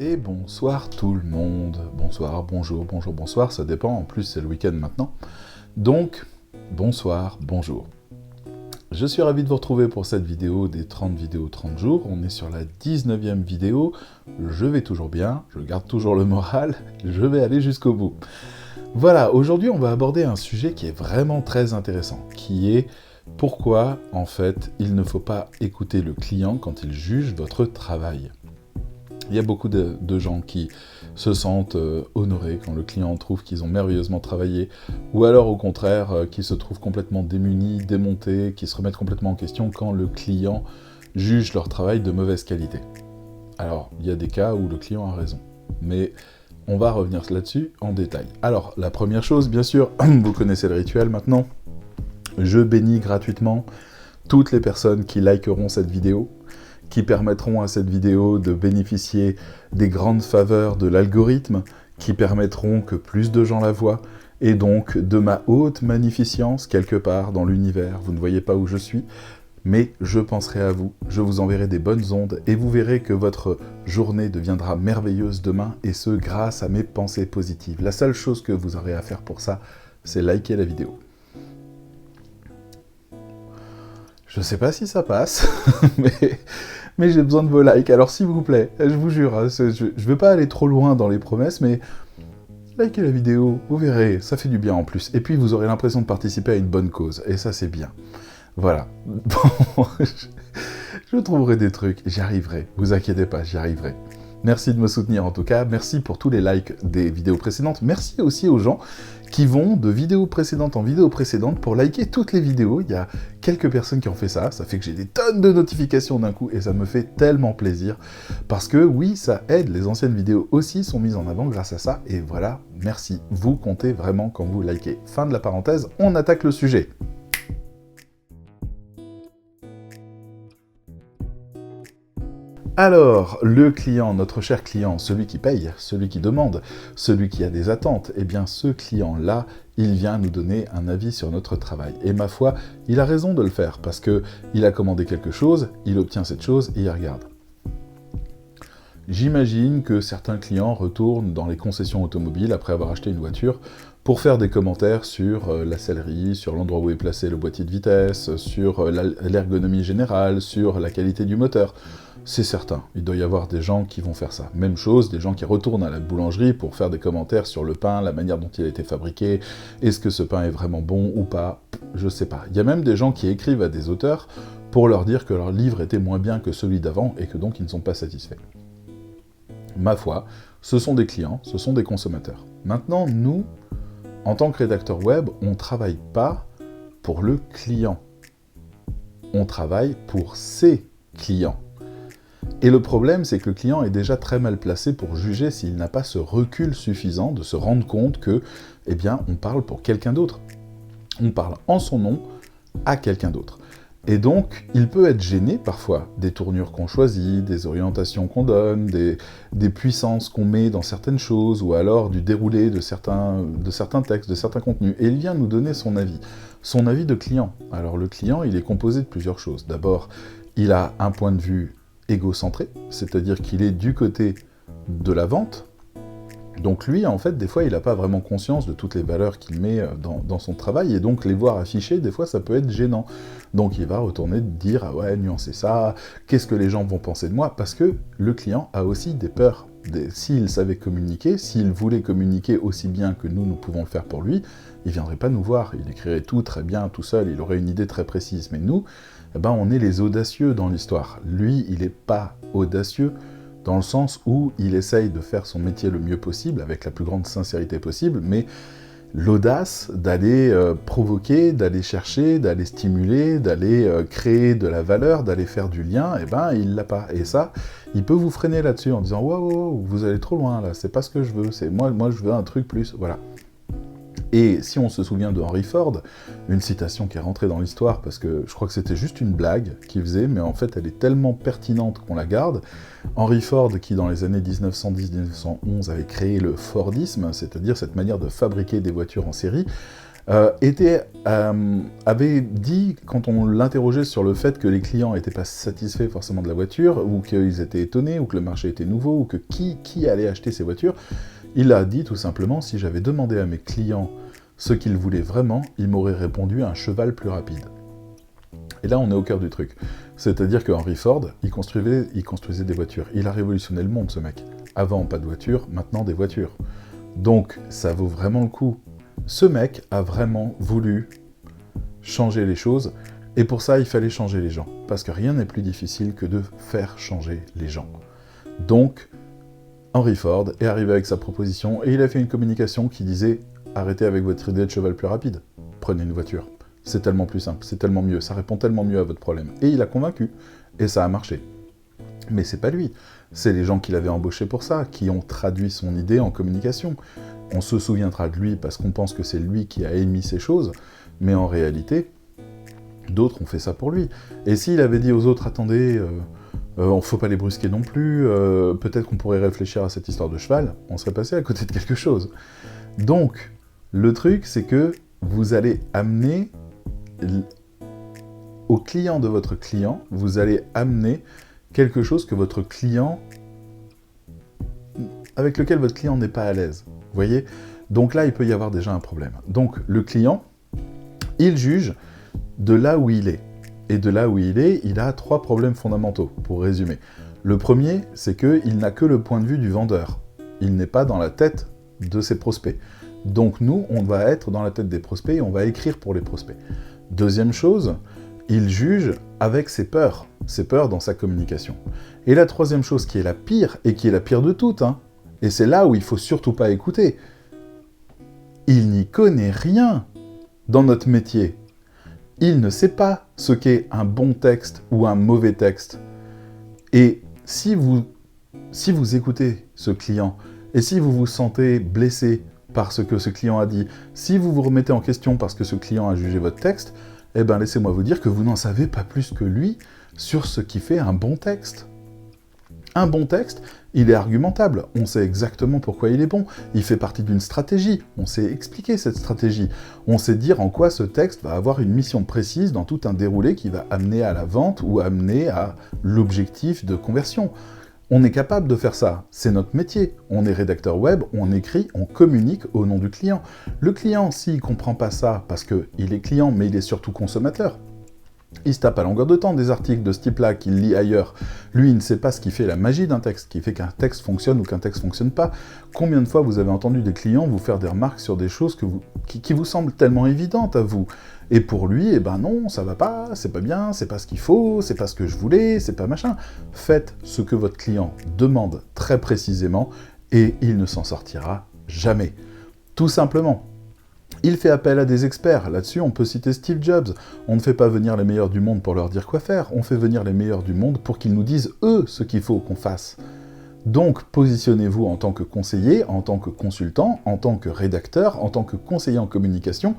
Et bonsoir tout le monde. Bonsoir, bonjour, bonjour, bonsoir, ça dépend, en plus c'est le week-end maintenant. Donc, bonsoir, bonjour. Je suis ravi de vous retrouver pour cette vidéo des 30 vidéos 30 jours. On est sur la 19e vidéo. Je vais toujours bien, je garde toujours le moral, je vais aller jusqu'au bout. Voilà, aujourd'hui on va aborder un sujet qui est vraiment très intéressant, qui est pourquoi, en fait, il ne faut pas écouter le client quand il juge votre travail. Il y a beaucoup de gens qui se sentent honorés quand le client trouve qu'ils ont merveilleusement travaillé, ou alors au contraire, qui se trouvent complètement démunis, démontés, qui se remettent complètement en question quand le client juge leur travail de mauvaise qualité. Alors, il y a des cas où le client a raison, mais on va revenir là-dessus en détail. Alors, la première chose, bien sûr, vous connaissez le rituel maintenant, je bénis gratuitement toutes les personnes qui likeront cette vidéo, qui permettront à cette vidéo de bénéficier des grandes faveurs de l'algorithme, qui permettront que plus de gens la voient, et donc de ma haute magnificence quelque part dans l'univers. Vous ne voyez pas où je suis, mais je penserai à vous, je vous enverrai des bonnes ondes, et vous verrez que votre journée deviendra merveilleuse demain, et ce, grâce à mes pensées positives. La seule chose que vous aurez à faire pour ça, c'est liker la vidéo. Je sais pas si ça passe, mais j'ai besoin de vos likes. Alors s'il vous plaît, je vous jure, hein, je veux pas aller trop loin dans les promesses, mais likez la vidéo, vous verrez, ça fait du bien en plus. Et puis vous aurez l'impression de participer à une bonne cause, et ça c'est bien. Voilà. Bon, je trouverai des trucs, j'y arriverai. Vous inquiétez pas, j'y arriverai. Merci de me soutenir en tout cas, merci pour tous les likes des vidéos précédentes, merci aussi aux gens qui vont de vidéo précédente en vidéo précédente pour liker toutes les vidéos. Il y a quelques personnes qui ont fait ça fait que j'ai des tonnes de notifications d'un coup et ça me fait tellement plaisir parce que oui, ça aide, les anciennes vidéos aussi sont mises en avant grâce à ça et voilà, merci, vous comptez vraiment quand vous likez. Fin de la parenthèse, on attaque le sujet. Alors, le client, notre cher client, celui qui paye, celui qui demande, celui qui a des attentes, eh bien ce client-là, il vient nous donner un avis sur notre travail. Et ma foi, il a raison de le faire, parce que il a commandé quelque chose, il obtient cette chose et il regarde. J'imagine que certains clients retournent dans les concessions automobiles après avoir acheté une voiture pour faire des commentaires sur la sellerie, sur l'endroit où est placé le boîtier de vitesse, sur l'ergonomie générale, sur la qualité du moteur. C'est certain, il doit y avoir des gens qui vont faire ça. Même chose, des gens qui retournent à la boulangerie pour faire des commentaires sur le pain, la manière dont il a été fabriqué, est-ce que ce pain est vraiment bon ou pas, je sais pas. Il y a même des gens qui écrivent à des auteurs pour leur dire que leur livre était moins bien que celui d'avant et que donc ils ne sont pas satisfaits. Ma foi, ce sont des clients, ce sont des consommateurs. Maintenant, nous, en tant que rédacteur web, on ne travaille pas pour le client. On travaille pour ses clients. Et le problème, c'est que le client est déjà très mal placé pour juger s'il n'a pas ce recul suffisant de se rendre compte que, eh bien, on parle pour quelqu'un d'autre. On parle en son nom à quelqu'un d'autre. Et donc, il peut être gêné parfois des tournures qu'on choisit, des orientations qu'on donne, des puissances qu'on met dans certaines choses, ou alors du déroulé de certains textes, de certains contenus. Et il vient nous donner son avis de client. Alors le client, il est composé de plusieurs choses. D'abord, il a un point de vue égocentré, c'est-à-dire qu'il est du côté de la vente. Donc lui, en fait, des fois, il n'a pas vraiment conscience de toutes les valeurs qu'il met dans son travail, et donc les voir affichées, des fois, ça peut être gênant. Donc il va retourner dire « Ah ouais, nuancez ça, qu'est-ce que les gens vont penser de moi ?» Parce que le client a aussi des peurs. S'il savait communiquer, s'il voulait communiquer aussi bien que nous pouvons le faire pour lui, il ne viendrait pas nous voir, il écrirait tout très bien, tout seul, il aurait une idée très précise. Mais nous, eh ben, on est les audacieux dans l'histoire. Lui, il n'est pas audacieux, dans le sens où il essaye de faire son métier le mieux possible, avec la plus grande sincérité possible, mais l'audace d'aller provoquer, d'aller chercher, d'aller stimuler, d'aller créer de la valeur, d'aller faire du lien, eh ben il l'a pas. Et ça, il peut vous freiner là-dessus en disant « Wow, vous allez trop loin là, c'est pas ce que je veux, moi je veux un truc plus, voilà ». Et si on se souvient de Henry Ford, une citation qui est rentrée dans l'histoire, parce que je crois que c'était juste une blague qu'il faisait, mais en fait elle est tellement pertinente qu'on la garde. Henry Ford, qui dans les années 1910-1911 avait créé le Fordisme, c'est-à-dire cette manière de fabriquer des voitures en série, avait dit, quand on l'interrogeait sur le fait que les clients n'étaient pas satisfaits forcément de la voiture, ou qu'ils étaient étonnés, ou que le marché était nouveau, ou que qui allait acheter ces voitures, il a dit tout simplement, si j'avais demandé à mes clients ce qu'ils voulaient vraiment, ils m'auraient répondu un cheval plus rapide. Et là, on est au cœur du truc. C'est-à-dire que Henry Ford, il construisait des voitures. Il a révolutionné le monde, ce mec. Avant, pas de voitures, maintenant des voitures. Donc, ça vaut vraiment le coup. Ce mec a vraiment voulu changer les choses, et pour ça, il fallait changer les gens. Parce que rien n'est plus difficile que de faire changer les gens. Donc, Henry Ford est arrivé avec sa proposition, et il a fait une communication qui disait « Arrêtez avec votre idée de cheval plus rapide, prenez une voiture. C'est tellement plus simple, c'est tellement mieux, ça répond tellement mieux à votre problème. » Et il a convaincu, et ça a marché. Mais c'est pas lui, c'est les gens qui l'avaient embauché pour ça, qui ont traduit son idée en communication. On se souviendra de lui parce qu'on pense que c'est lui qui a émis ces choses, mais en réalité, d'autres ont fait ça pour lui. Et s'il avait dit aux autres « Attendez, on ne faut pas les brusquer non plus, peut-être qu'on pourrait réfléchir à cette histoire de cheval », on serait passé à côté de quelque chose. Donc, le truc, c'est que vous allez amener au client de votre client, vous allez amener quelque chose que votre client, avec lequel votre client n'est pas à l'aise. Vous voyez ? Donc là, il peut y avoir déjà un problème. Donc, le client, il juge de là où il est. Et de là où il est, il a 3 problèmes fondamentaux, pour résumer. Le premier, c'est qu'il n'a que le point de vue du vendeur. Il n'est pas dans la tête de ses prospects. Donc nous, on va être dans la tête des prospects et on va écrire pour les prospects. Deuxième chose, il juge avec ses peurs dans sa communication. Et la troisième chose qui est la pire, et qui est la pire de toutes, et c'est là où il ne faut surtout pas écouter, il n'y connaît rien dans notre métier. Il ne sait pas ce qu'est un bon texte ou un mauvais texte. Et si vous écoutez ce client, et si vous vous sentez blessé par ce que ce client a dit, si vous vous remettez en question parce que ce client a jugé votre texte, eh bien laissez-moi vous dire que vous n'en savez pas plus que lui sur ce qui fait un bon texte. Un bon texte, il est argumentable, on sait exactement pourquoi il est bon, il fait partie d'une stratégie, on sait expliquer cette stratégie, on sait dire en quoi ce texte va avoir une mission précise dans tout un déroulé qui va amener à la vente ou amener à l'objectif de conversion. On est capable de faire ça, c'est notre métier. On est rédacteur web, on écrit, on communique au nom du client. Le client, s'il ne comprend pas ça, parce qu'il est client, mais il est surtout consommateur, il se tape à longueur de temps des articles de ce type-là qu'il lit ailleurs. Lui, il ne sait pas ce qui fait la magie d'un texte, qui fait qu'un texte fonctionne ou qu'un texte ne fonctionne pas. Combien de fois vous avez entendu des clients vous faire des remarques sur des choses qui vous semblent tellement évidentes à vous ? Et pour lui, eh ben non, ça va pas, c'est pas bien, c'est pas ce qu'il faut, c'est pas ce que je voulais, c'est pas machin. Faites ce que votre client demande très précisément et il ne s'en sortira jamais. Tout simplement. Il fait appel à des experts. Là-dessus, on peut citer Steve Jobs. On ne fait pas venir les meilleurs du monde pour leur dire quoi faire. On fait venir les meilleurs du monde pour qu'ils nous disent, eux, ce qu'il faut qu'on fasse. Donc, positionnez-vous en tant que conseiller, en tant que consultant, en tant que rédacteur, en tant que conseiller en communication,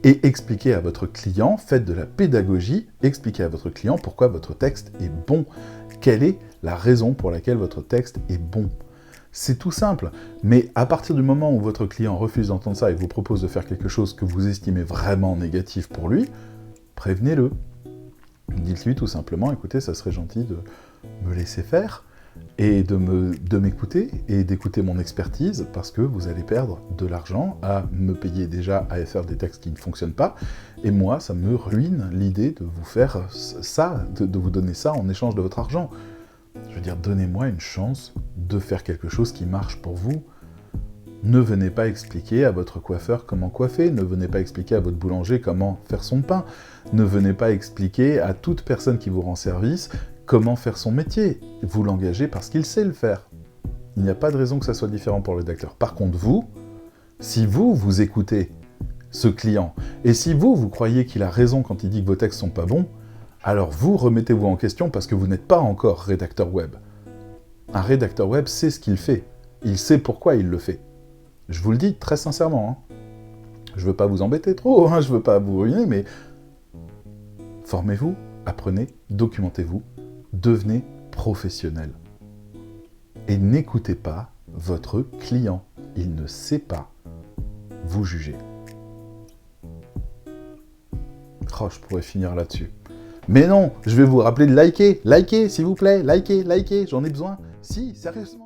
et expliquez à votre client, faites de la pédagogie, expliquez à votre client pourquoi votre texte est bon. Quelle est la raison pour laquelle votre texte est bon ? C'est tout simple, mais à partir du moment où votre client refuse d'entendre ça et vous propose de faire quelque chose que vous estimez vraiment négatif pour lui, prévenez-le. Dites-lui tout simplement, écoutez, ça serait gentil de me laisser faire, et de m'écouter, et d'écouter mon expertise, parce que vous allez perdre de l'argent à me payer déjà à faire des textes qui ne fonctionnent pas, et moi, ça me ruine l'idée de vous faire ça, de vous donner ça en échange de votre argent. Je veux dire, donnez-moi une chance de faire quelque chose qui marche pour vous. Ne venez pas expliquer à votre coiffeur comment coiffer, ne venez pas expliquer à votre boulanger comment faire son pain, ne venez pas expliquer à toute personne qui vous rend service comment faire son métier. Vous l'engagez parce qu'il sait le faire. Il n'y a pas de raison que ça soit différent pour le rédacteur. Par contre, si vous écoutez ce client, et si vous croyez qu'il a raison quand il dit que vos textes sont pas bons, alors vous remettez-vous en question parce que vous n'êtes pas encore rédacteur web. Un rédacteur web sait ce qu'il fait. Il sait pourquoi il le fait. Je vous le dis très sincèrement. Je ne veux pas vous embêter trop, je ne veux pas vous ruiner, mais formez-vous, apprenez, documentez-vous, devenez professionnel. Et n'écoutez pas votre client. Il ne sait pas vous juger. Oh, je pourrais finir là-dessus. Mais non, je vais vous rappeler de liker, likez s'il vous plaît, likez, j'en ai besoin. Si, sérieusement.